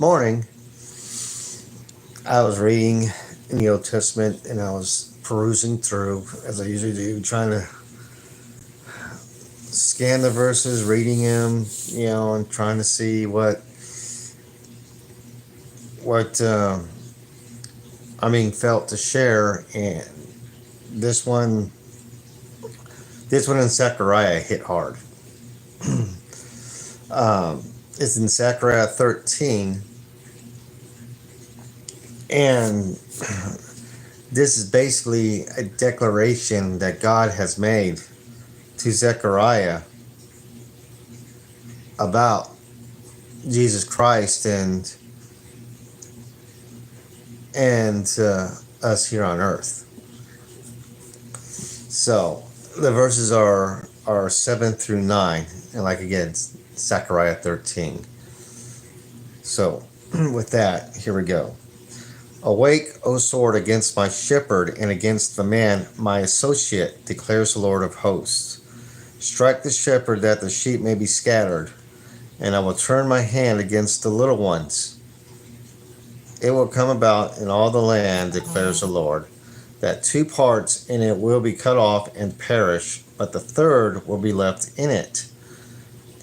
morning I was reading in the Old Testament and I was perusing through, as I usually do, trying to scan the verses, reading them, and trying to see what I'm being felt to share. And this one, this one in Zechariah hit hard. It's in Zechariah 13, and this is basically a declaration that God has made to Zechariah about Jesus Christ and us here on earth. So the verses are 7 through 9, and like again, Zechariah 13. So with that, here we go. Awake, O sword, against my shepherd and against the man, my associate, declares the Lord of hosts. Strike the shepherd that the sheep may be scattered, and I will turn my hand against the little ones. It will come about in all the land, declares the Lord, that two parts in it will be cut off and perish, but the third will be left in it.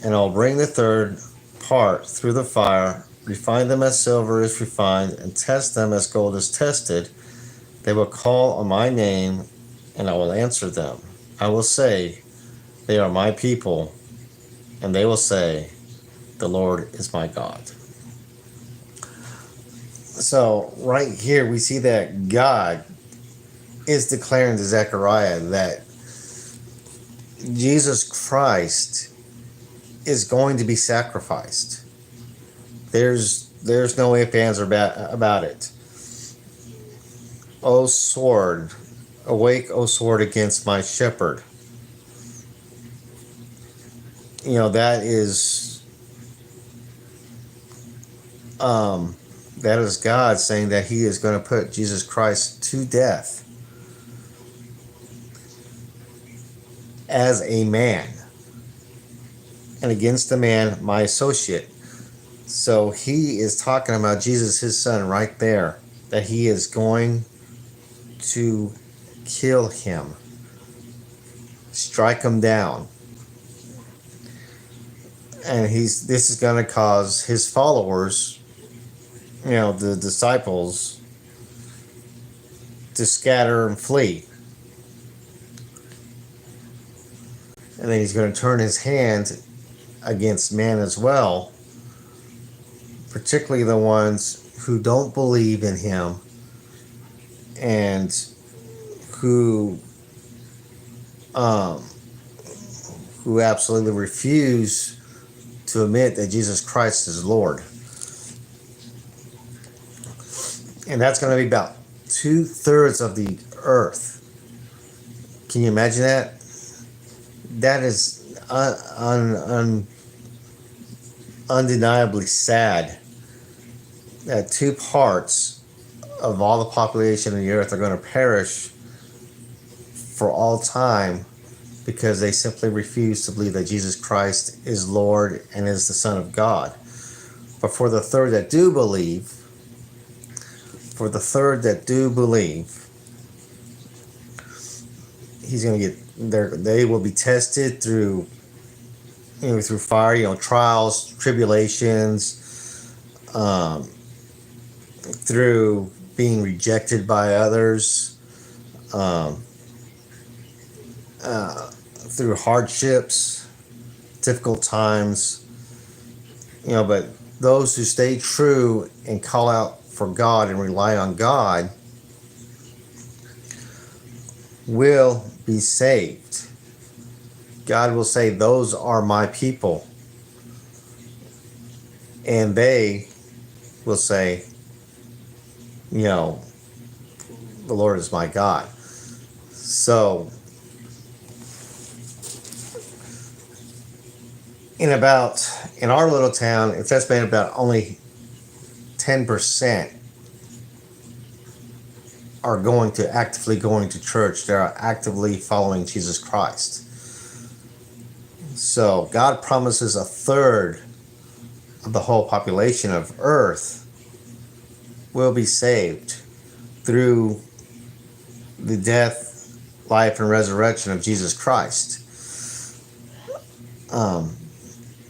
And I'll bring the third part through the fire, refine them as silver is refined, and test them as gold is tested. They will call on my name, and I will answer them. I will say, they are my people, and they will say, the Lord is my God. So right here we see that God is declaring to Zechariah that Jesus Christ is going to be sacrificed. There's no ifs, ands, or about it. O sword, awake, O sword, against my shepherd. That is God saying that he is going to put Jesus Christ to death as a man, and against the man, my associate. So he is talking about Jesus, his son, right there, that he is going to kill him, strike him down. And this is going to cause his followers, the disciples, to scatter and flee. And then he's going to turn his hand against man as well, particularly the ones who don't believe in him and who absolutely refuse to admit that Jesus Christ is Lord. And that's going to be about 2/3 of the earth. Can you imagine that? That is undeniably sad that 2 parts of all the population of the earth are going to perish for all time because they simply refuse to believe that Jesus Christ is Lord and is the Son of God. But for the third that do believe, he's going to get there. They will be tested through fire, trials, tribulations, through being rejected by others, through hardships, difficult times, but those who stay true and call out for God and rely on God will be saved. God will say, those are my people. And they will say, the Lord is my God. So, in our little town, it's estimated about only 10% are actively going to church. They are actively following Jesus Christ. So God promises a third of the whole population of Earth will be saved through the death, life, and resurrection of Jesus Christ.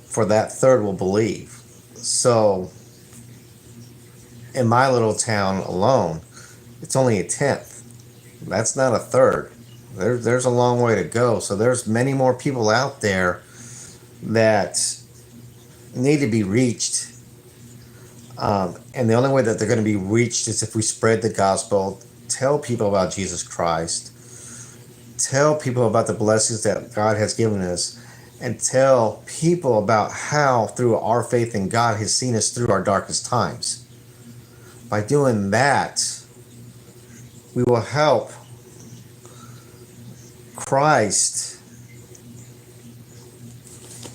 For that third will believe. So, in my little town alone, it's only a tenth. That's not a third. There's a long way to go. So there's many more people out there that need to be reached. And the only way that they're going to be reached is if we spread the gospel, tell people about Jesus Christ, tell people about the blessings that God has given us, and tell people about how, through our faith in God, has seen us through our darkest times. By doing that, we will help Christ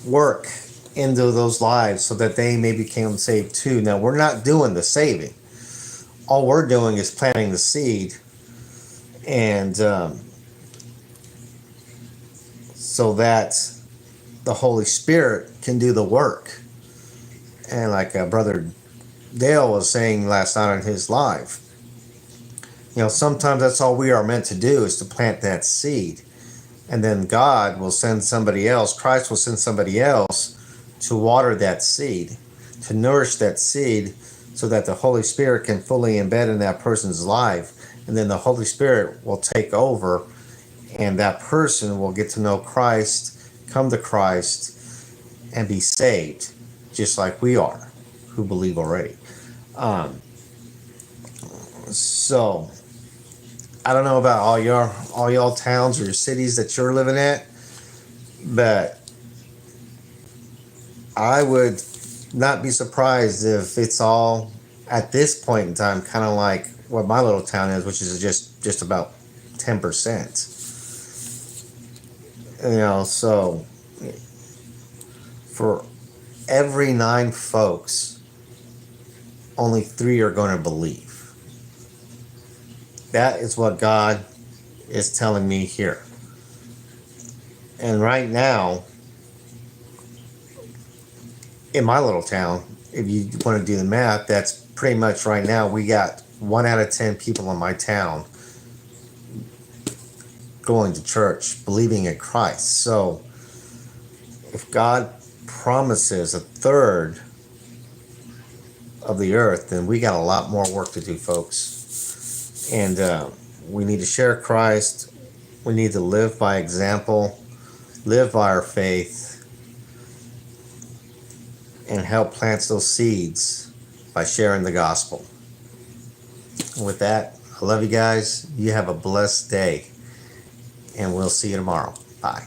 work into those lives so that they may become saved too. Now, we're not doing the saving. All we're doing is planting the seed, and so that the Holy Spirit can do the work. And like Brother Dale was saying last night on his live, sometimes that's all we are meant to do, is to plant that seed. And then God will send somebody else, Christ will send somebody else to water that seed, to nourish that seed, so that the Holy Spirit can fully embed in that person's life. And then the Holy Spirit will take over, and that person will get to know Christ, come to Christ, and be saved, just like we are, who believe already. So I don't know about all y'all towns or your cities that you're living at, but I would not be surprised if it's all at this point in time kind of like what my little town is, which is just about 10%. So for every 9 folks, only 3 are going to believe. That is what God is telling me here. And right now, in my little town, if you want to do the math, that's pretty much right now, we got 1 out of 10 people in my town going to church, believing in Christ. So if God promises a third of the earth, then we got a lot more work to do, folks. And we need to share Christ. We need to live by example, live by our faith, and help plant those seeds by sharing the gospel. And with that, I love you guys. You have a blessed day, and we'll see you tomorrow. Bye.